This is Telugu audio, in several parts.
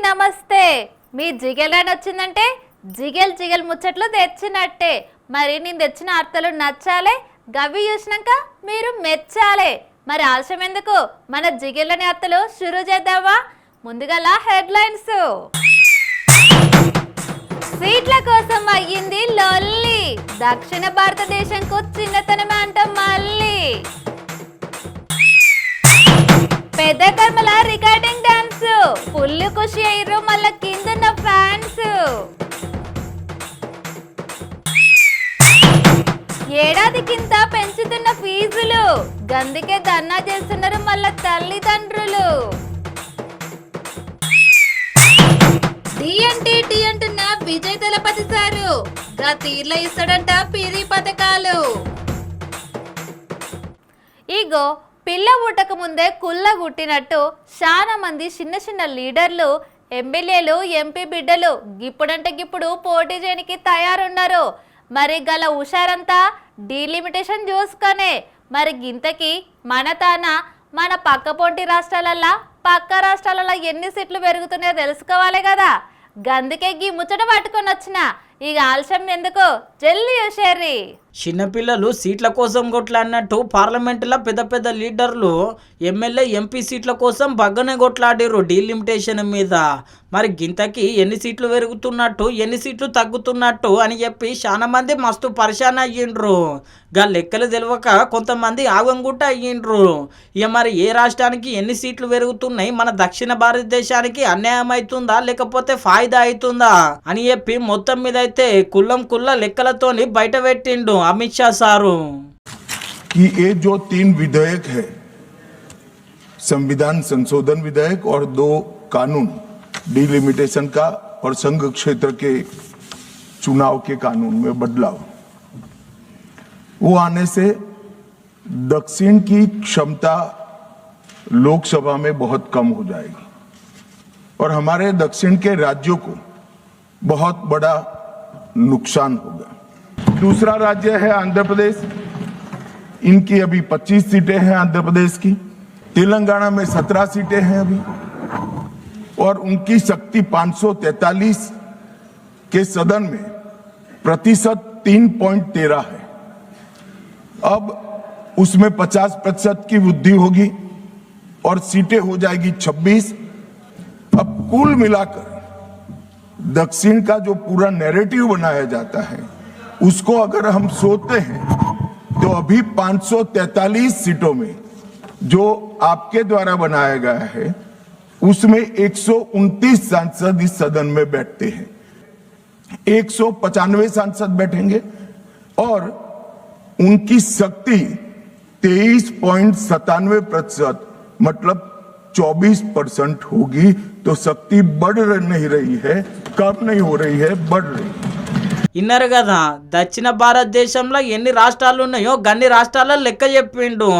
నమస్తే. మీ జిగెల్ వచ్చిందంటే జిగెల్ ముచ్చట్లు తెచ్చినట్టే. మరి నేను తెచ్చిన అర్థాలు నచ్చాలే, గవి చూసినాక మీరు మెచ్చాలే. మరి ఆలస్యం ఎందుకు, మన జిగెల్లని అర్థాలు షురూ చేద్దామా? ముందుగా హెడ్లైన్స్. సీట్ల కోసం అయ్యింది లొల్లి, దక్షిణ భారతదేశంకు చిన్నతనమే అంట మళ్ళీ. పెద్ద కర్మల రికార్డింగ్ డాన్స్, ఫుల్ ఖుషి అయ్యారు మళ్ళా కిందున్న ఫ్యాన్స్. ఏడాది కింద పెంచుతున్న ఫీజులు, గందుకే ధర్నా చేస్తున్నారు మళ్ళా తల్లిదండ్రులు. టీ అంటున్న విజయ్ తలపతి సారు, గా తీర్ల ఇస్తాడంట పిరి పథకాలు. ఇగో పిల్ల పుట్టక ముందే కుల్ల గుట్టినట్టు చాలా మంది చిన్న లీడర్లు, ఎమ్మెల్యేలు, ఎంపీ బిడ్డలు గిప్పుడంటే గిప్పుడు పోటీ చేయడానికి తయారున్నారు. మరి గల హుషారంతా డీలిమిటేషన్ చూసుకొనే. మరి గింతకి మన పక్క పొంటి రాష్ట్రాలల్లా పక్క రాష్ట్రాలలో ఎన్ని సీట్లు పెరుగుతున్నాయో తెలుసుకోవాలి కదా. గందుకే గీ ముచ్చట పట్టుకొని వచ్చిన. ఇక ఆలస్యం ఎందుకు, జల్లి చూసేర్రి. చిన్నపిల్లలు సీట్ల కోసం కొట్లాడినట్టు పార్లమెంటులో పెద్ద లీడర్లు, ఎమ్మెల్యే, ఎంపీ సీట్ల కోసం బగ్గనే కొట్లాడిర్రు డీలిమిటేషన్ మీద. మరి గింతకి ఎన్ని సీట్లు పెరుగుతున్నట్టు, ఎన్ని సీట్లు తగ్గుతున్నట్టు అని చెప్పి చాలా మంది మస్తు పరిశాన్ అయ్యిండ్రు. గా లెక్కలు తెలియక కొంతమంది ఆగంగుట్ట అయ్యిండ్రు. ఇక మరి ఏ రాష్ట్రానికి ఎన్ని సీట్లు పెరుగుతున్నాయి, మన దక్షిణ భారతదేశానికి అన్యాయం అవుతుందా లేకపోతే ఫాయిదా అవుతుందా అని చెప్పి మొత్తం మీద అయితే కుల్ల లెక్కలతోని బయట పెట్టిండు अमित शाह सारू कि ये जो 3 विधेयक है, संविधान संशोधन विधेयक और 2 कानून, डिलिमिटेशन का और संघ क्षेत्र के चुनाव के कानून में बदलाव, वो आने से दक्षिण की क्षमता लोकसभा में बहुत कम हो जाएगी और हमारे दक्षिण के राज्यों को बहुत बड़ा नुकसान होगा। दूसरा राज्य है आंध्र प्रदेश, इनकी अभी 25 सीटें हैं आंध्र प्रदेश की। तेलंगाना में 17 सीटें हैं अभी, और उनकी शक्ति 543 के सदन में प्रतिशत 3.13 है। अब उसमें 50% की वृद्धि होगी और सीटें हो जाएगी 26। अब कुल मिलाकर दक्षिण का जो पूरा नैरेटिव बनाया जाता है, उसको अगर हम सोचते हैं तो अभी 543 सीटों में जो आपके द्वारा बनाया गया है, उसमें 129 सांसद इस सदन में बैठते हैं, 195 सांसद बैठेंगे और उनकी शक्ति 23.97%, मतलब 24% होगी। तो शक्ति बढ़ नहीं रही है, कम नहीं हो रही है, बढ़ रही है। ఇన్నారు కదా, దక్షిణ భారతదేశంలో ఎన్ని రాష్ట్రాలు ఉన్నాయో గన్ని రాష్ట్రాల లెక్క చెప్పిండు.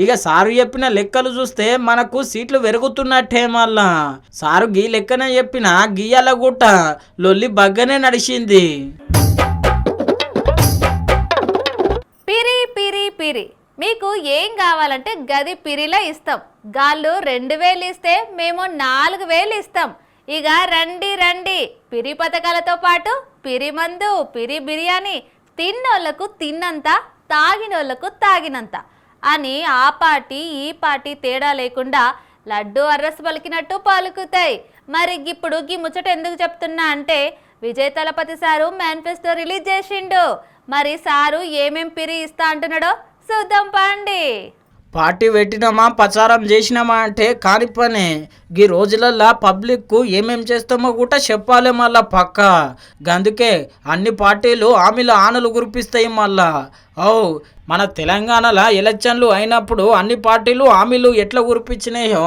ఇక సారు చెప్పిన లెక్కలు చూస్తే మనకు సీట్లు పెరుగుతున్నట్టే. మళ్ళా సారు గీ లెక్కనే చెప్పిన గీయాల గుట్ట లొల్లి బగ్గనే నడిచింది. పిరి మీకు ఏం కావాలంటే గది పిరిలా ఇస్తాం. గాళ్ళు 2000 ఇస్తే మేము 4000 ఇస్తాం. ఇక రండి పిరి పథకాలతో పాటు పిరి మందు, పిరి బిర్యానీ, తిన్నోళ్లకు తిన్నంత, తాగినోళ్లకు తాగినంత అని ఆ పార్టీ ఈ పార్టీ తేడా లేకుండా లడ్డు అర్రస్ పలికినట్టు పలుకుతాయి. మరి ఇప్పుడు గీ ముచ్చట ఎందుకు చెప్తున్నా అంటే, Vijay Thalapathy sir manifesto release చేసిండు. మరి సారు ఏమేం పిరి ఇస్తా అంటున్నాడో చూద్దాం పండి. పార్టీ పెట్టినామా, ప్రచారం చేసినామా అంటే కాని పనే. ఈ రోజులల్లో పబ్లిక్కు ఏమేం చేస్తామో కూడా చెప్పాలి మళ్ళా పక్క. అందుకే అన్ని పార్టీలు హామీల ఆనలు గురిపిస్తాయి మళ్ళా. మన తెలంగాణలో ఎలక్షన్లు అయినప్పుడు అన్ని పార్టీలు హామీలు ఎట్లా గురిపించినాయో,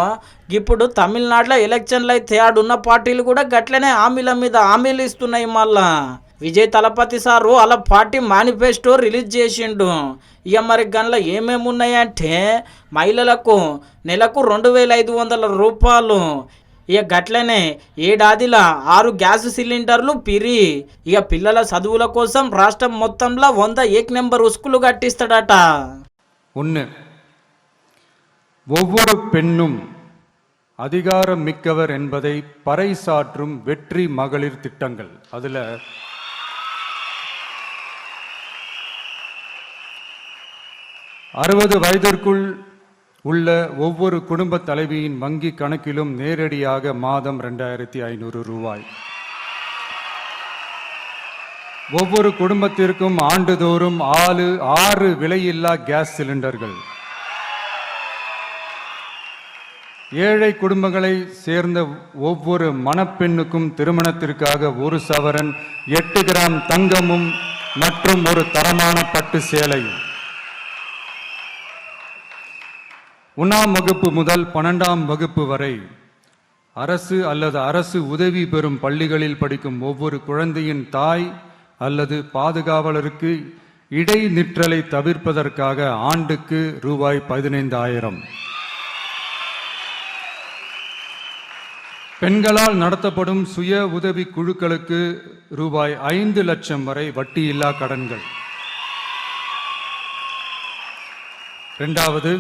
ఇప్పుడు తమిళనాడులో ఎలక్షన్లు అయితే ఆడున్న పార్టీలు కూడా గట్లనే హామీల మీద హామీలు ఇస్తున్నాయి మళ్ళా. విజయ్ తలపతి సారు అలా పార్టీ మేనిఫెస్టో రిలీజ్ చేసిండు. ఇక మరి గన్లో ఏమేమి ఉన్నాయంటే, మహిళలకు నెలకు 2500 రూపాయలు, ఇక గట్లనే ఏడాదిలా 6 గ్యాస్ సిలిండర్లు పిరి. ఇక పిల్లల చదువుల కోసం రాష్ట్రం మొత్తంలో 100 ఏక్ నెంబర్ స్కూలు కట్టిస్తాడట. ஒவ்வொரு பெண்ணும் அதிகாரம் மிக்கவர் என்பதை பறைசாற்றும் வெற்றி மகளிர் திட்டங்கள். அதுல 60 வயதிற்குள் உள்ள ஒவ்வொரு குடும்ப தலைவியின் வங்கி கணக்கிலும் நேரடியாக மாதம் 2500 ரூபாய். ஒவ்வொரு குடும்பத்திற்கும் ஆண்டுதோறும் 6 விலையில்லா கேஸ் சிலிண்டர்கள். ஏழை குடும்பங்களை சேர்ந்த ஒவ்வொரு மணப்பெண்ணுக்கும் திருமணத்திற்காக 1 சவரன் 8 கிராம் தங்கமும் மற்றும் ஒரு தரமான பட்டு சேலையும். 1ஆம் வகுப்பு முதல் 12ஆம் வகுப்பு வரை அரசு அல்லது அரசு உதவி பெறும் பள்ளிகளில் படிக்கும் ஒவ்வொரு குழந்தையின் தாய் அல்லது பாதுகாவலருக்கு இடைநிற்றலை தவிர்ப்பதற்காக ஆண்டுக்கு ரூபாய் 15,000. பெண்களால் நடத்தப்படும் சுய உதவி குழுக்களுக்கு ரூபாய் 5 லட்சம் வரை வட்டியில்லா கடன்கள். 2வது,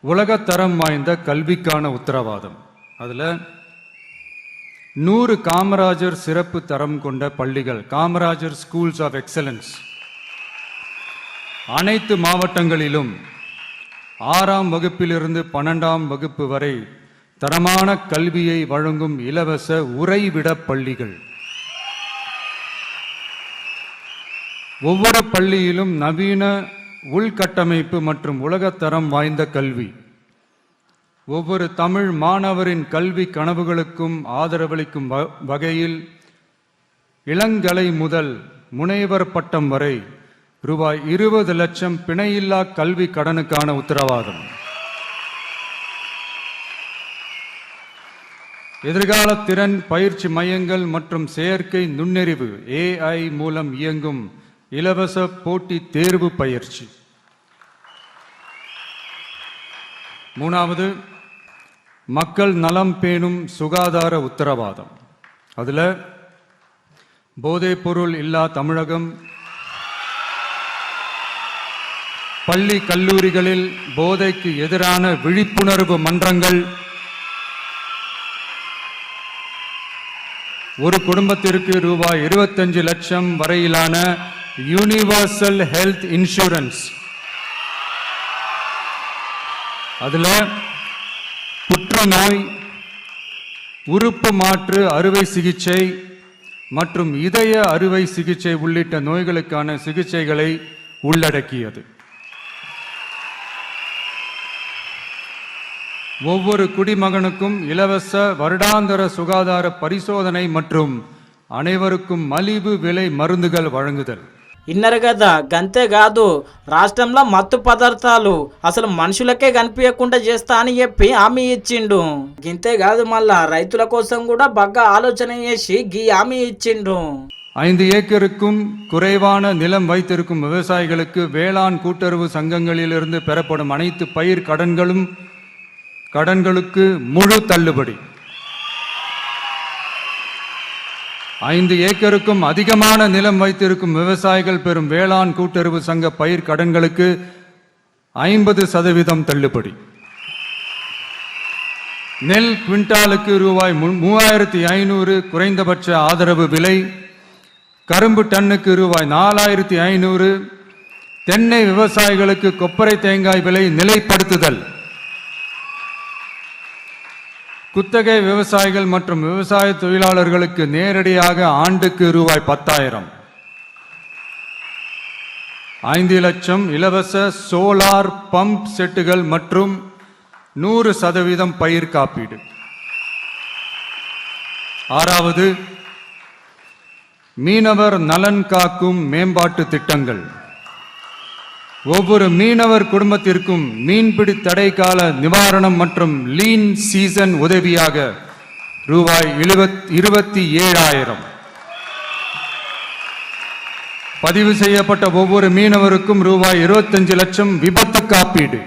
உலகத்தரம் வாய்ந்த கல்விக்கான உத்தரவாதம். அதில் 100 காமராஜர் சிறப்பு தரம் கொண்ட பள்ளிகள், காமராஜர் ஸ்கூல்ஸ் ஆஃப் எக்ஸலன்ஸ், அனைத்து மாவட்டங்களிலும் 6ஆம் வகுப்பிலிருந்து 12ஆம் வகுப்பு வரை தரமான கல்வியை வழங்கும் இலவச உறைவிட பள்ளிகள். ஒவ்வொரு பள்ளியிலும் நவீன உள்கட்டமைப்பு மற்றும் உலகத்தரம் வாய்ந்த கல்வி. ஒவ்வொரு தமிழ் மாணவரின் கல்வி கனவுகளுக்கும் ஆதரவளிக்கும் வகையில் இளங்கலை முதல் முனைவர் பட்டம் வரை ரூபாய் 20 லட்சம் பிணையில்லா கல்வி கடனுக்கான உத்தரவாதம். எதிர்கால திறன் பயிற்சி மையங்கள் மற்றும் செயற்கை நுண்ணறிவு AI மூலம் இயங்கும் இலவச போட்டி தேர்வு பயிற்சி. 3வது, மக்கள் நலம் பேணும் சுகாதார உத்தரவாதம். அதில் போதைப்பொருள் இல்லா தமிழகம், பள்ளி கல்லூரிகளில் போதைக்கு எதிரான விழிப்புணர்வு மன்றங்கள், ஒரு குடும்பத்திற்கு ரூபாய் 25 லட்சம் வரையிலான யூனிவர்சல் ஹெல்த் இன்சூரன்ஸ். அதுல புற்றுநோய், உறுப்பு மாற்று அறுவை சிகிச்சை மற்றும் இதய அறுவை சிகிச்சை உள்ளிட்ட நோய்களுக்கான சிகிச்சைகளை உள்ளடக்கியது. ஒவ்வொரு குடிமகனுக்கும் இலவச வருடாந்திர சுகாதார பரிசோதனை மற்றும் அனைவருக்கும் மலிவு விலை మరుందుகள் వழங்குదల్. ఇన్నరు కదా, గంతే కాదు రాష్ట్రంలో మత్తు పదార్థాలు అసలు మనుషులకే కనిపించకుండా చేస్తా అని చెప్పి హామీ ఇచ్చిండు. గింతే కాదు, మళ్ళా రైతుల కోసం కూడా బాగా ఆలోచన చేసి గీ హామీ ఇచ్చిండు. 5 ஏக்கருக்கும் குறைவான நிலம் வைத்திருக்கும் விவசாயிகளுக்கு வேளாண் கூட்டுறவு சங்கங்களிலிருந்து பெறப்படும் அனைத்து பயிர் கடன்களுக்கு முழு தள்ளுபடி. 5 ஏக்கருக்கும் அதிகமான நிலம் வைத்திருக்கும் விவசாயிகள் பெறும் வேளாண் கூட்டுறவு சங்க பயிர் கடன்களுக்கு 50% தள்ளுபடி. நெல் குவிண்டாலுக்கு ரூபாய் 3500 குறைந்தபட்ச ஆதரவு விலை. கரும்பு டன்னுக்கு ரூபாய் 4500. தென்னை விவசாயிகளுக்கு கொப்பரை தேங்காய் விலை நிலைப்படுத்துதல். குத்தகை விவசாயிகள் மற்றும் விவசாய தொழிலாளர்களுக்கு நேரடியாக ஆண்டுக்கு ரூபாய் 10,000. 5 லட்சம் இலவச சோலார் பம்ப் செட்டுகள் மற்றும் 100% பயிர் காப்பீடு. 6வது, மீனவர் நலன் காக்கும் மேம்பாட்டு திட்டங்கள். ஒவ்வொரு மீனவர் குடும்பத்திற்கும் மீன்பிடி தடை கால நிவாரணம் மற்றும் லீன் சீசன் உதவியாக ரூபாய் 27,000. பதிவு செய்யப்பட்ட ஒவ்வொரு மீனவருக்கும் ரூபாய் 25 லட்சம் விபத்து காப்பீடு.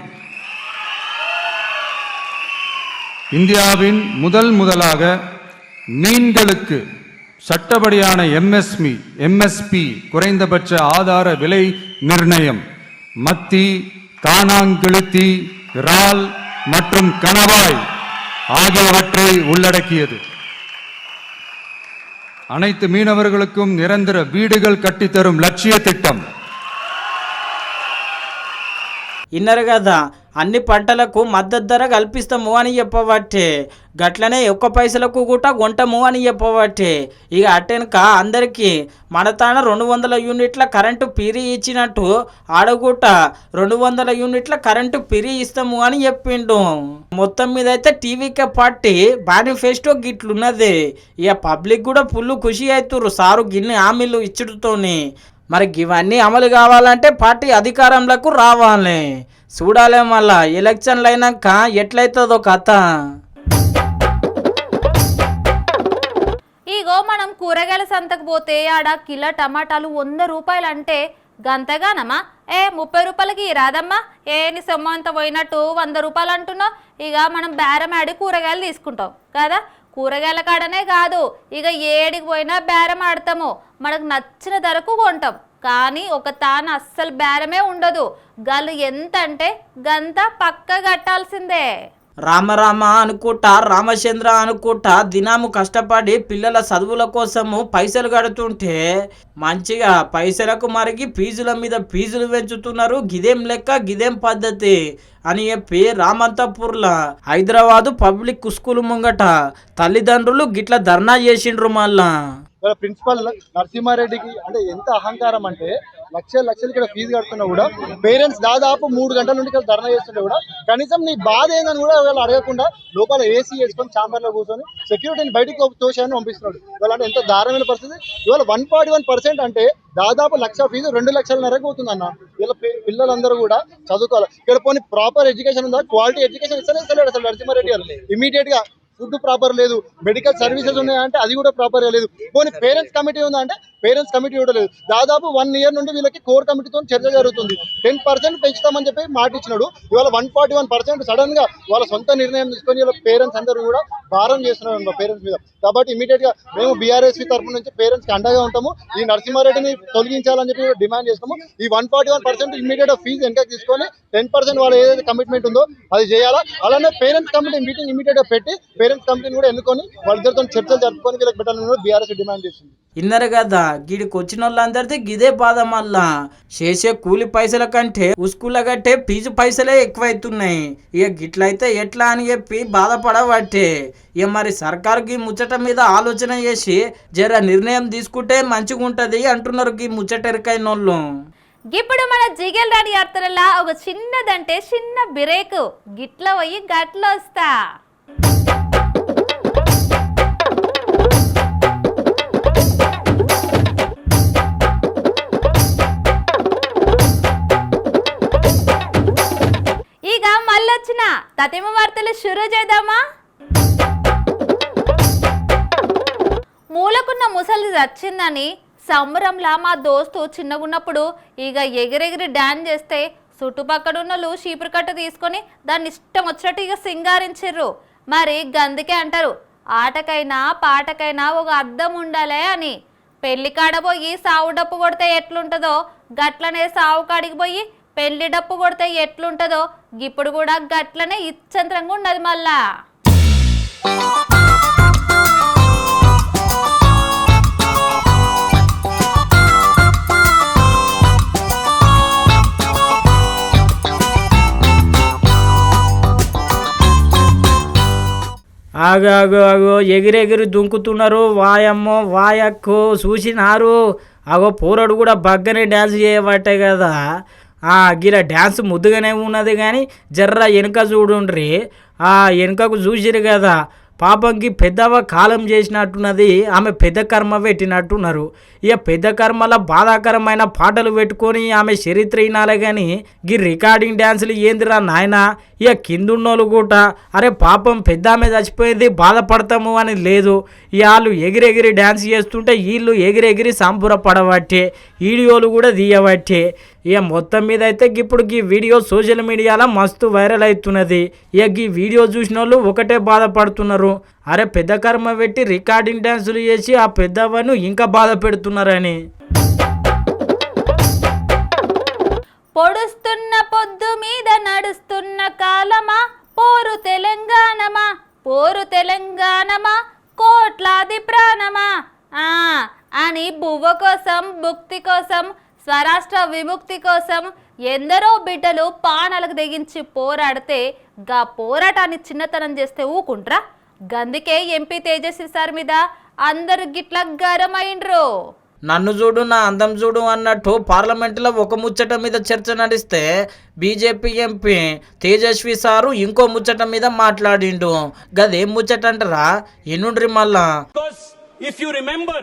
இந்தியாவின் முதலாக மீன்களுக்கு சட்டப்படியான MSP குறைந்தபட்ச ஆதார விலை நிர்ணயம். மத்தி, காணாங்கெழுத்தி, இறால் மற்றும் கணவாய் ஆகியவற்றை உள்ளடக்கியது. அனைத்து மீனவர்களுக்கும் நிரந்தர வீடுகள் கட்டித்தரும் லட்சிய திட்டம். ఇన్నరు కదా, అన్ని పంటలకు మద్దతు ధర కల్పిస్తాము అని చెప్పబట్టే, గట్లనే ఒక్క పైసలకు కూడా కొంటాము అని చెప్పబట్టే, ఇక అటెనక అందరికీ మన తాన 200 యూనిట్ల కరెంటు పిరి ఇచ్చినట్టు ఆడగుట్ట 200 యూనిట్ల కరెంటు పిరి ఇస్తాము అని చెప్పిండు. మొత్తం మీద అయితే టీవీకే పార్టీ మేనిఫెస్టో గిట్లున్నది. ఇక పబ్లిక్ కూడా ఫుల్ ఖుషి అవుతుర్రు సారు గిన్ని హామీలు ఇచ్చుడుతోని. మరి ఇవన్నీ అమలు కావాలంటే పార్టీ అధికారంలోకి రావాలి. చూడాలి మళ్ళా ఎలక్షన్లు అయినాక ఎట్లయితుందో కథ. ఇగో మనం కూరగాయల సంతకు పోతే ఆడ కిలో టమాటాలు 100 రూపాయలు అంటే గంతగానమ్మా? 30 రూపాయలకి రాదమ్మా, నీ సొమ్ము అంత పోయినట్టు 100 రూపాయలు అంటున్నావు. ఇక మనం బేరం ఆడి కూరగాయలు తీసుకుంటాం కదా. కూరగాయల కాడనే కాదు, ఇక ఏడికి పోయినా బేరం ఆడతాము. మనకు నచ్చిన ధరకు కొంటాం. కానీ ఒక తాను అస్సలు బేరమే ఉండదు. గల్లు ఎంత అంటే గంత పక్క కట్టాల్సిందే. రామ అనుకుంటా, రామచంద్ర అనుకుంటా దినాము కష్టపడి పిల్లల చదువుల కోసము పైసలు కడుతుంటే మంచిగా పైసలకు మరిగి ఫీజుల మీద ఫీజులు పెంచుతున్నారు. గిదేం లెక్క, గిదేం పద్ధతి అని చెప్పి రామంతపూర్లా హైదరాబాదు పబ్లిక్ స్కూల్ ముంగట తల్లిదండ్రులు గిట్ల ధర్నా చేసిండ్రు. మళ్ళా ప్రిన్సిపల్ నరసింహారెడ్డికి అంటే ఎంత అహంకారం అంటే లక్షలు ఇక్కడ ఫీజు కడుతున్నా కూడా పేరెంట్స్ దాదాపు 3 గంటల నుండి ఇక్కడ ధర్నా చేస్తుంటే కూడా కనీసం నీ బాధ ఏందని కూడా వాళ్ళు అడగకుండా లోపల ఏసీ వేసుకొని ఛాంబర్లో కూర్చొని సెక్యూరిటీని బయటికి తోశాన్ని పంపిస్తున్నాడు. ఇవాళ అంటే ఎంత దారుణమైన పరిస్థితి. ఇవాళ 141% అంటే దాదాపు 1,00,000 ఫీజు 2,00,000 అవుతుందన్న. వీళ్ళ పిల్లలందరూ కూడా చదువుకోవాలి. ఇక్కడ పోనీ ప్రాపర్ ఎడ్యుకేషన్ ఉందా? క్వాలిటీ ఎడ్యుకేషన్ ఇస్తలేడు అసలు నరసింహారెడ్డి గారు. ఇమీడియట్ గా ఫుడ్ ప్రాపర్ లేదు, మెడికల్ సర్వీసెస్ ఉన్నాయంటే అది కూడా ప్రాపర్గా లేదు. పోనీ పేరెంట్స్ కమిటీ ఉందా అంటే పేరెంట్స్ కమిటీ కూడా లేదు. దాదాపు 1 ఇయర్ నుండి వీళ్ళకి కోర్ కమిటీతో చర్చ జరుగుతుంది. 10% పెంచుతామని చెప్పి మాట ఇచ్చినాడు. ఇవాళ 141% సడన్ గా వాళ్ళ సొంత నిర్ణయం తీసుకొని వీళ్ళ పేరెంట్స్ అందరూ కూడా భారం చేస్తున్నారు పేరెంట్స్ మీద. కాబట్టి ఇమీడియట్ గా మేము బీఆర్ఎస్పీ తరఫు నుంచి పేరెంట్స్ కి అండగా ఉంటాము. ఈ నరసింహారెడ్డిని తొలగించాలని చెప్పి డిమాండ్ చేస్తాము. ఈ 141% ఇమీడియట్ గా ఫీజు వెనక తీసుకొని 10% వాళ్ళ ఏదైతే కమిట్మెంట్ ఉందో అది చేయాలా. అలానే పేరెంట్స్ కమిటీ మీటింగ్ ఇమీడియట్ గా పెట్టి పేరెంట్స్ కమిటీని కూడా ఎన్నుకొని వాళ్ళిద్దరితో చర్చలు జరుపుకొని వీళ్ళకి పెట్టాలని బీఆర్ఎస్ డిమాండ్ చేస్తుంది. ఇన్నరు కదా, గిడికి వచ్చిన వాళ్ళందరిది గిదే బాధ. మళ్ళా చేసే కూలి పైసల కంటే ఉస్కూల కట్టే ఫీజు పైసలే ఎక్కువైతున్నాయి. ఇక గిట్లయితే ఎట్లా అని చెప్పి బాధపడబట్టే ఇక మరి సర్కారుకి ముచ్చట మీద ఆలోచన చేసి జర నిర్ణయం తీసుకుంటే మంచిగా ఉంటది అంటున్నారు ఈ ముచ్చటెరకైన వాళ్ళు. ఇప్పుడు మన జిగేల్ రాణి యాత్రలా ఒక చిన్నదంటే చిన్న బ్రేక్, గిట్ల పోయి గట్ల వస్తా. ఇక మళ్ళొచ్చిన తతిమ వార్తలు షురూ చేద్దామా? మూలకున్న ముసలి చచ్చిందని సంబరంలా మా దోస్తు చిన్నగున్నప్పుడు ఇక ఎగిరెగిరి డాన్స్ చేస్తే చుట్టుపక్కల ఉన్నోళ్ళు చీపురు కట్ట తీసుకొని దాన్ని ఇష్టం వచ్చినట్టు ఇక సింగారించిర్రు. మరి గందుకే అంటారు ఆటకైనా పాటకైనా ఒక అర్థం ఉండాలే అని. పెళ్లి కాడ పోయి సావు డప్పు కొడితే ఎట్లుంటుందో గట్లనే సావు కాడికి పోయి పెళ్లి డప్పు కొడితే ఎట్లుంటుందో ఇప్పుడు కూడా గట్లనే ఇచ్చంత్రంగా ఉన్నది. మళ్ళా ఆగో ఎగిరెగిరి దుంకుతున్నారు. వాయమ్మో వాయక్కో చూసినారు. అగో పోరడు కూడా బగ్గనే డ్యాన్స్ చేయబట్టే కదా. గిల డ్యాన్స్ ముద్దుగానే ఉన్నది కానీ జర్ర వెనుక చూడుండ్రి. వెనుకకు చూసిరు కదా, పాపంకి పెద్దవ కాలం చేసినట్టున్నది. ఆమె పెద్ద కర్మ పెట్టినట్టున్నారు. ఇక పెద్ద కర్మల బాధాకరమైన పాటలు పెట్టుకొని ఆమె చరిత్ర వినాలే కానీ ఈ రికార్డింగ్ డ్యాన్సులు ఏందిరా నాయన. ఇక కిందున్నోళ్ళు కూడా అరే పాపం పెద్ద ఆమె చచ్చిపోయింది బాధపడతాము అని లేదు. వాళ్ళు ఎగిరెగిరి డ్యాన్స్ చేస్తుంటే వీళ్ళు ఎగిరెగిరి సంబరపడబట్టే వీడియోలు కూడా తీయబట్టే. ఇక మొత్తం మీద అయితే ఇప్పుడు ఈ వీడియో సోషల్ మీడియాలో మస్తు వైరల్ అవుతున్నది. ఇక ఈ వీడియో చూసిన వాళ్ళు ఒకటే బాధపడుతున్నారు, అరే పెద్ద కర్మ పెట్టి రికార్డింగ్ డ్యాన్సులు చేసి ఆ పెద్దవను ఇంకా బాధ పెడుతున్నారని. పొడుస్తున్న పొద్దు మీద నడుస్తున్న కాలమా పోరు తెలంగాణమా, పోరు తెలంగాణమా కోట్లాది ప్రాణమా ఆ అని బువ్వ కోసం భుక్తి కోసం స్వరాష్ట్ర విముక్తి కోసం ఎందరో బిడ్డలు పానాలకు తెగించి పోరాడితే గా పోరాటాన్ని చిన్నతనం చేస్తే ఊకుంట్రా. గందుకే ఎంపీ తేజస్వి సార్ మీద అందరు గిట్ల గరమైండ్రు. నన్ను చూడు నా అందం చూడు అన్నట్టు పార్లమెంటులో ఒక ముచ్చట మీద చర్చ నడిస్తే బీజేపీ ఎంపీ తేజస్వి సారు ఇంకో ముచ్చట మీద మాట్లాడిండు. గదేం ముచ్చట అంటారా ఎన్నుండ్రి మళ్ళా. If you remember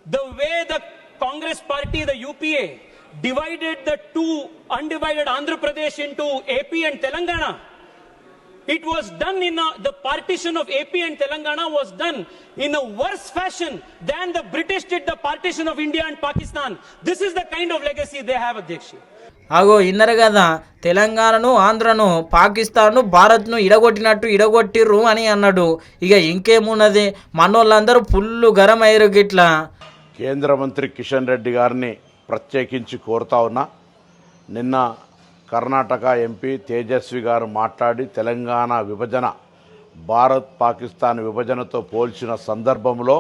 the way the Congress party, the UPA, divided the two undivided Andhra Pradesh into AP and Telangana, it was done the partition of AP and Telangana was done in a worse fashion than the British did the partition of India and Pakistan. This is the kind of legacy they have, Adhyaksha. అగో ఇన్నరు కదా, తెలంగాణను ఆంధ్రను పాకిస్తాన్ను భారత్ను ఇడగొట్టిర్రు అని అన్నాడు. ఇక ఇంకేమున్నది, మనోళ్ళందరూ ఫుల్లు గరం అయ్యారు గిట్లా. కేంద్ర మంత్రి కిషన్ రెడ్డి గారిని ప్రత్యేకించి కోరుతా ఉన్నా. నిన్న కర్ణాటక ఎంపీ తేజస్వి గారు మాట్లాడి తెలంగాణ విభజన భారత్ పాకిస్తాన్ విభజనతో పోల్చిన సందర్భంలో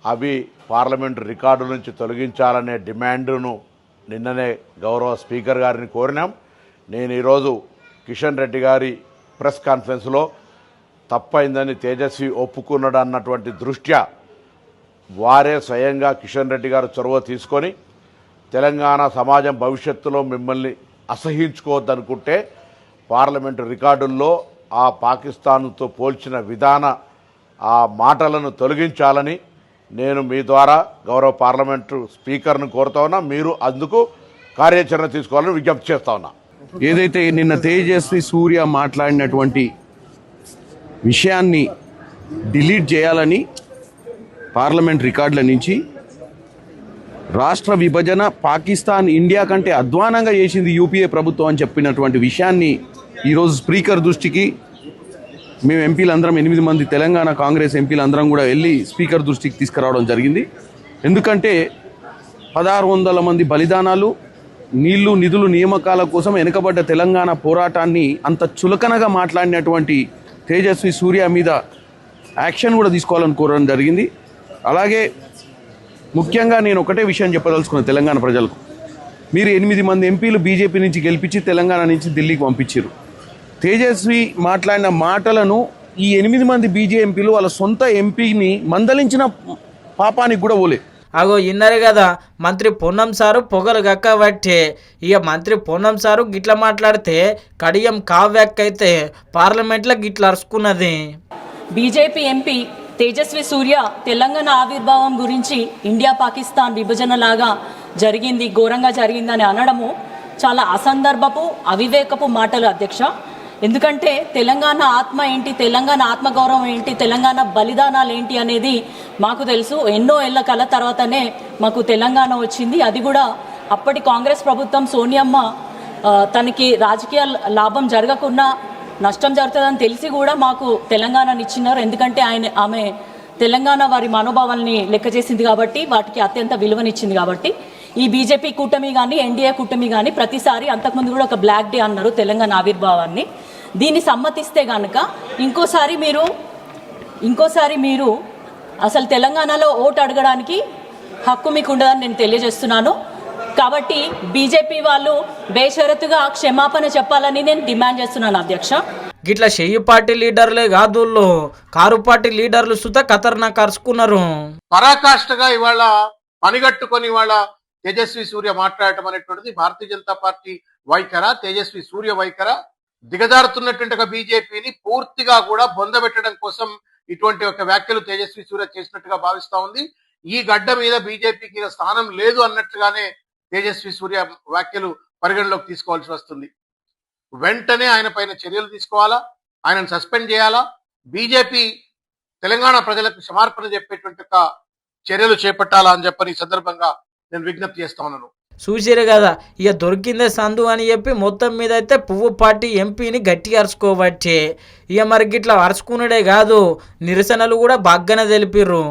అవి పార్లమెంటు రికార్డు నుంచి తొలగించాలనే డిమాండ్ను నిన్ననే గౌరవ స్పీకర్ గారిని కోరినాం. నేను ఈరోజు కిషన్ రెడ్డి గారి ప్రెస్ కాన్ఫరెన్స్లో తప్పైందని తేజస్వి ఒప్పుకున్నాడు అన్నటువంటి దృష్ట్యా వారే స్వయంగా కిషన్ రెడ్డి గారు చొరవ తీసుకొని తెలంగాణ సమాజం భవిష్యత్తులో మిమ్మల్ని అసహించుకోవద్దనుకుంటే పార్లమెంటు రికార్డుల్లో ఆ పాకిస్తాన్తో పోల్చిన విధాన ఆ మాటలను తొలగించాలని నేను మీ ద్వారా గౌరవ పార్లమెంటు స్పీకర్ను కోరుతా ఉన్నా. మీరు అందుకు కార్యాచరణ తీసుకోవాలని విజ్ఞప్తి చేస్తా ఉన్నా. ఏదైతే నిన్న తేజస్వి సూర్య మాట్లాడినటువంటి విషయాన్ని డిలీట్ చేయాలని పార్లమెంట్ రికార్డుల నుంచి, రాష్ట్ర విభజన పాకిస్తాన్ ఇండియా కంటే అధ్వానంగా చేసింది యూపీఏ ప్రభుత్వం అని చెప్పినటువంటి విషయాన్ని ఈరోజు స్పీకర్ దృష్టికి మేము ఎంపీలందరం 8 మంది తెలంగాణ కాంగ్రెస్ ఎంపీలందరం కూడా వెళ్ళి స్పీకర్ దృష్టికి తీసుకురావడం జరిగింది. ఎందుకంటే 1600 మంది బలిదానాలు, నీళ్లు నిధులు నియామకాల కోసం వెనుకబడ్డ తెలంగాణ పోరాటాన్ని అంత చులకనగా మాట్లాడినటువంటి తేజస్వి సూర్య మీద యాక్షన్ కూడా తీసుకోవాలని కోరడం జరిగింది. అలాగే ముఖ్యంగా నేను ఒకటే విషయం చెప్పదలుచుకున్నాను తెలంగాణ ప్రజలకు. మీరు 8 మంది ఎంపీలు బీజేపీ నుంచి గెలిపించి తెలంగాణ నుంచి ఢిల్లీకి పంపించారు. తేజస్వి మాట్లాడిన మాటలను ఈ 8 మంది బీజేపీ ఎంపీలు వాళ్ళ సొంత ఎంపీని మందలించిన పాపానికి కూడా పోలే. అగో ఇన్నరు కదా, మంత్రి పొన్నం సారు పొగలు గక్కబట్టే ఇక మంత్రి పొన్నం సారు గిట్ల మాట్లాడితే కడియం కావ్యాక్కైతే పార్లమెంట్లో గిట్ల అరుచుకున్నది. బీజేపీ ఎంపీ తేజస్వి సూర్య తెలంగాణ ఆవిర్భావం గురించి ఇండియా పాకిస్తాన్ విభజన లాగా జరిగింది, ఘోరంగా జరిగిందని అనడము చాలా అసందర్భపు అవివేకపు మాటలు అధ్యక్ష. ఎందుకంటే తెలంగాణ ఆత్మ ఏంటి, తెలంగాణ ఆత్మగౌరవం ఏంటి, తెలంగాణ బలిదానాలు ఏంటి అనేది మాకు తెలుసు. ఎన్నో ఏళ్ల కల తర్వాతనే మాకు తెలంగాణ వచ్చింది. అది కూడా అప్పటి కాంగ్రెస్ ప్రభుత్వం సోనియమ్మ తనకి రాజకీయ లాభం జరగకుండా నష్టం జరుగుతుందని తెలిసి కూడా మాకు తెలంగాణని ఇచ్చినారు. ఎందుకంటే ఆమె తెలంగాణ వారి మనోభావాల్ని లెక్క చేసింది కాబట్టి, వాటికి అత్యంత విలువనిచ్చింది కాబట్టి. ఈ బీజేపీ కూటమి కానీ ఎన్డీఏ కూటమి కానీ ప్రతిసారి, అంతకుముందు కూడా ఒక బ్లాక్ డే అన్నారు తెలంగాణ ఆవిర్భావాన్ని. దీన్ని సమ్మతిస్తే కనుక ఇంకోసారి మీరు అసలు తెలంగాణలో ఓటు అడగడానికి హక్కు మీకు ఉండదని నేను తెలియజేస్తున్నాను. కాబట్టి బీజేపీ వాళ్ళు బేషరతుగా క్షమాపణ చెప్పాలని నేను డిమాండ్ చేస్తున్నాను అధ్యక్ష. గిట్లా చెయ్యి పార్టీ లీడర్లే కాదు, కారు పార్టీ లీడర్లు సుత ఖతర్నాక్ అరుచుకున్నారు. పరాకాష్ఠగా ఇవాళ పనిగట్టుకొని ఇవాళ తేజస్వి సూర్య మాట్లాడటం అనేటువంటిది భారతీయ జనతా పార్టీ వైఖర, తేజస్వి సూర్య వైఖర. దిగజారుతున్నటువంటి ఒక బీజేపీని పూర్తిగా కూడా బొందబెట్టడం కోసం ఇటువంటి ఒక వ్యాఖ్యలు తేజస్వి సూర్య చేసినట్టుగా భావిస్తా ఉంది. ఈ గడ్డ మీద బీజేపీకి స్థానం లేదు అన్నట్టుగానే తేజస్వి సూర్య వ్యాఖ్యలు పరిగణలోకి తీసుకోవాల్సి వస్తుంది. వెంటనే ఆయన పైన చర్యలు తీసుకోవాలా, ఆయనను సస్పెండ్ చేయాలా, బీజేపీ తెలంగాణ ప్రజలకు క్షమార్పణ చెప్పేటువంటి ఒక చర్యలు చేపట్టాలా అని చెప్పని ఈ సందర్భంగా నేను విజ్ఞప్తి చేస్తా ఉన్నాను. చూసిరు కదా, ఇక దొరికిందే సందు అని చెప్పి మొత్తం మీద అయితే పువ్వు పార్టీ ఎంపీని గట్టిగా అరుచుకోబట్టే ఇక మరి గిట్లా అరుచుకున్నాడే కాదు, నిరసనలు కూడా బాగానే తెలిపిర్రు.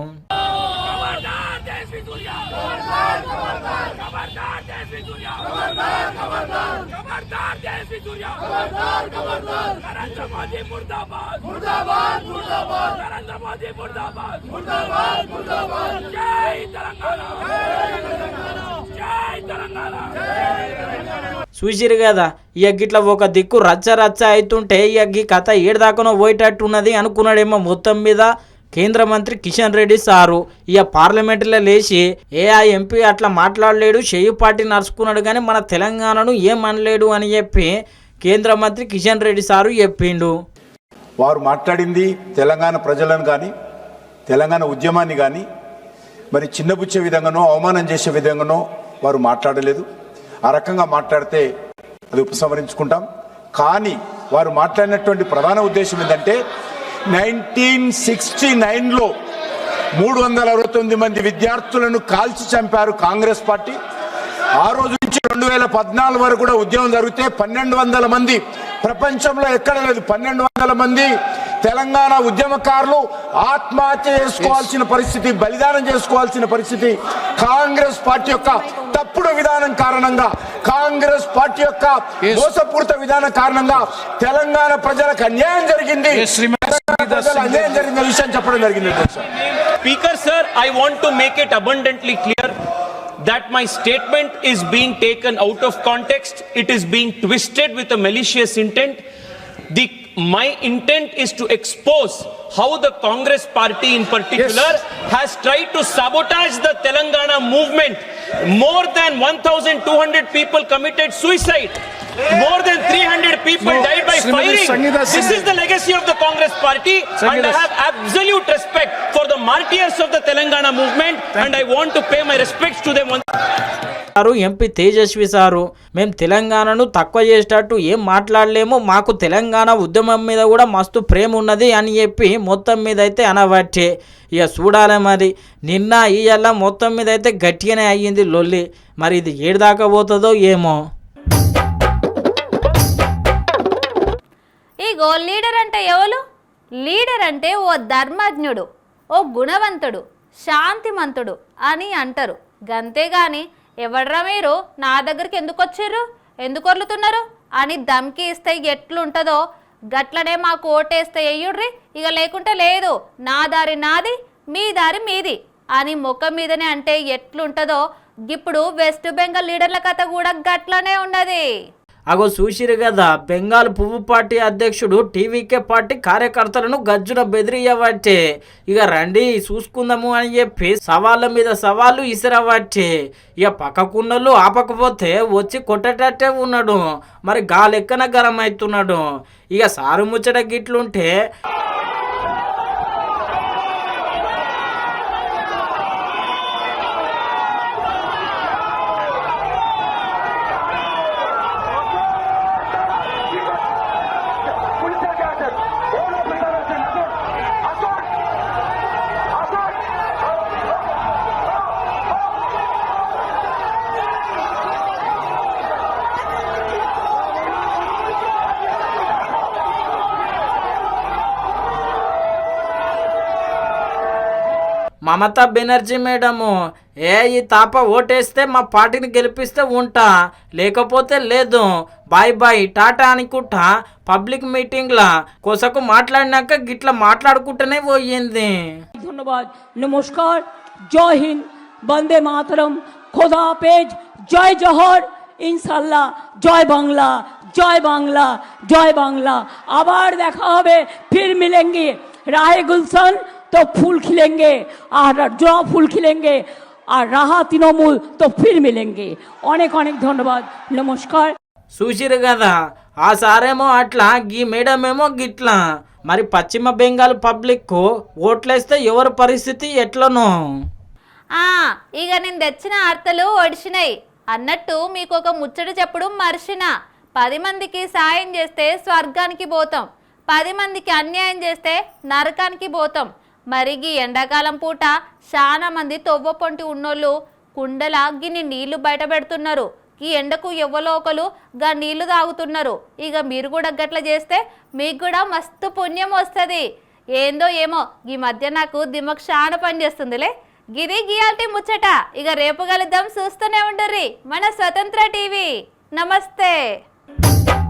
చూసిరు కదా ఇక గిట్ల ఒక దిక్కు రచ్చ రచ్చ అవుతుంటే ఇక ఈ కథ ఏడుదాకానో పోయేటట్టున్నది అనుకున్నాడేమో మొత్తం మీద కేంద్ర మంత్రి కిషన్ రెడ్డి సారు. ఇక పార్లమెంటులో లేచి ఆ ఎంపీ అట్లా మాట్లాడలేడు, చెయ్యి పార్టీ నడుచుకున్నాడు కానీ మన తెలంగాణను ఏమనలేడు అని చెప్పి కేంద్ర మంత్రి కిషన్ రెడ్డి సారు చెప్పిండు. వారు మాట్లాడింది తెలంగాణ ప్రజలను కానీ తెలంగాణ ఉద్యమాన్ని కానీ మరి చిన్నబుచ్చే విధంగానో అవమానం చేసే విధంగానో వారు మాట్లాడలేదు. ఆ రకంగా మాట్లాడితే అది ఉపసంహరించుకుంటాం. కానీ వారు మాట్లాడినటువంటి ప్రధాన ఉద్దేశం ఏంటంటే 1969లో 369 మంది విద్యార్థులను కాల్చి చంపారు కాంగ్రెస్ పార్టీ. ఆ రోజు నుంచి 2014 వరకు కూడా ఉద్యమం జరిగితే 1200 మంది, ప్రపంచంలో ఎక్కడ లేదు 1200 మంది తెలంగాణ ఉద్యమకారులు ఆత్మహత్య చేసుకోవాల్సిన పరిస్థితి, బలిదానం చేసుకోవాల్సిన పరిస్థితి కాంగ్రెస్ పార్టీ యొక్క తప్పుడు విధానం కారణంగా, కాంగ్రెస్ పార్టీ యొక్క మోసపూరిత విధానం కారణంగా తెలంగాణ ప్రజలకు అన్యాయం జరిగింది. అన్యాయం జరిగిన విషయం చెప్పడం జరిగింది. Speaker sir, I want to make it abundantly clear that my statement is being taken out of context. It is being twisted with a malicious intent. My intent is to expose how the Congress party in particular has tried to sabotage the Telangana movement. More than 1,200 people committed suicide. More than 300 people died by firing. This is the legacy of the Congress party, and I have absolute respect for the martyrs of the Telangana movement, and I want to pay my respects to them. MP Tejasvi sir, మేము తెలంగాణను తక్కువ చేసేటట్టు ఏం మాట్లాడలేము, మాకు తెలంగాణ ఉద్యమం మీద కూడా మస్తు ప్రేమ ఉన్నది అని చెప్పి మొత్తం మీద అయితే అనబట్టే ఇక చూడాలి మరి. నిన్న ఇవాళ మొత్తం మీద అయితే గట్టిగానే అయ్యింది లొల్లి. మరి ఇది ఏడు దాకా పోతుందో ఏమో. ఇగో లీడర్ అంటే ఎవరు? లీడర్ అంటే ఓ ధర్మజ్ఞుడు, ఓ గుణవంతుడు, శాంతిమంతుడు అని అంటారు. గంతేగాని ఎవడ్రా మీరు, నా దగ్గరికి ఎందుకు వచ్చారు, ఎందుకు వరులుతున్నారు అని దమ్కి ఇస్తే ఎట్లుంటుందో గట్లనే మాకు ఓటేస్తే ఎయ్యుడ్రి, ఇక లేకుంటే లేదు, నా దారి నాది, మీ దారి మీది అని ముఖం మీదనే అంటే ఎట్లుంటుందో ఇప్పుడు వెస్ట్ బెంగాల్ లీడర్ల కథ కూడా గట్లనే ఉన్నది. అగో చూసిరు కదా, బెంగాల్ పువ్వు పార్టీ అధ్యక్షుడు టీవీకే పార్టీ కార్యకర్తలను గజ్జున బెదిరియబట్టే ఇక రండి చూసుకుందాము అని చెప్పి సవాళ్ళ మీద సవాళ్ళు ఇసిరబట్టే ఇక పక్కకున్నోళ్ళు ఆపకపోతే వచ్చి కొట్టేటట్టే ఉన్నాడు. మరి గాలెక్కన గరం అవుతున్నాడు. ఇక సారు ముచ్చట గిట్లుంటే మమతా బెనర్జీ మేడము, ఈ తాప ఓటేస్తే మా పార్టీని గెలిపిస్తే ఉంటా, లేకపోతే లేదు, బాయ్ బాయ్ టాటా అనుకుంటా పబ్లిక్ మీటింగ్లా కోసకు మాట్లాడినాక గిట్లా మాట్లాడుకుంటూనే పోయింది. ধন্যবাদ, নমস্কার, জয় হিন্দ, বন্দে মাতরম, খোদা হাফেজ, জয় জহর, ইনশাল্লাহ, জয় বাংলা, জয় বাংলা, জয় বাংলা। আবার দেখা হবে, ফির মিলেंगे, राहे गुलशन तो फूल खिलेंगे और जो फूल खिलेंगे और रहा तृणमूल तो फिर मिलेंगे। अनेक अनेक धन्यवाद, नमस्कार। చూసిరు కదా, ఆ సారేమో అట్లా, గీ మేడం ఏమో గిట్లా. మరి పశ్చిమ బెంగాల్ పబ్లిక్ ఓట్లేస్తే ఎవరి పరిస్థితి ఎట్లనో. ఇక నేను తెచ్చిన అర్థలు ఒడిచినాయి అన్నట్టు మీకు ఒక ముచ్చట చెప్పుడు మర్చిన. 10 మందికి సాయం చేస్తే స్వర్గానికి పోతాం, 10 మందికి అన్యాయం చేస్తే నరకానికి పోతాం. మరి ఈ ఎండాకాలం పూట చాలా మంది తొవ్వ పొంటి ఉన్నోళ్ళు కుండల గిన్ని నీళ్లు బయట పెడుతున్నారు. ఈ ఎండకు ఎవ్వలో ఒకరు గా నీళ్లు తాగుతున్నారు. ఇక మీరు కూడా గట్ల చేస్తే మీకు కూడా మస్తు పుణ్యం వస్తుంది. ఏందో ఏమో ఈ మధ్య నాకు దిమాగ్ చాలా పని చేస్తుందిలే. గిది గియాల్టీ ముచ్చట. ఇక రేపు కలుద్దాం, చూస్తూనే ఉండుర్రి మన స్వతంత్ర టీవీ. నమస్తే. ఉంటా.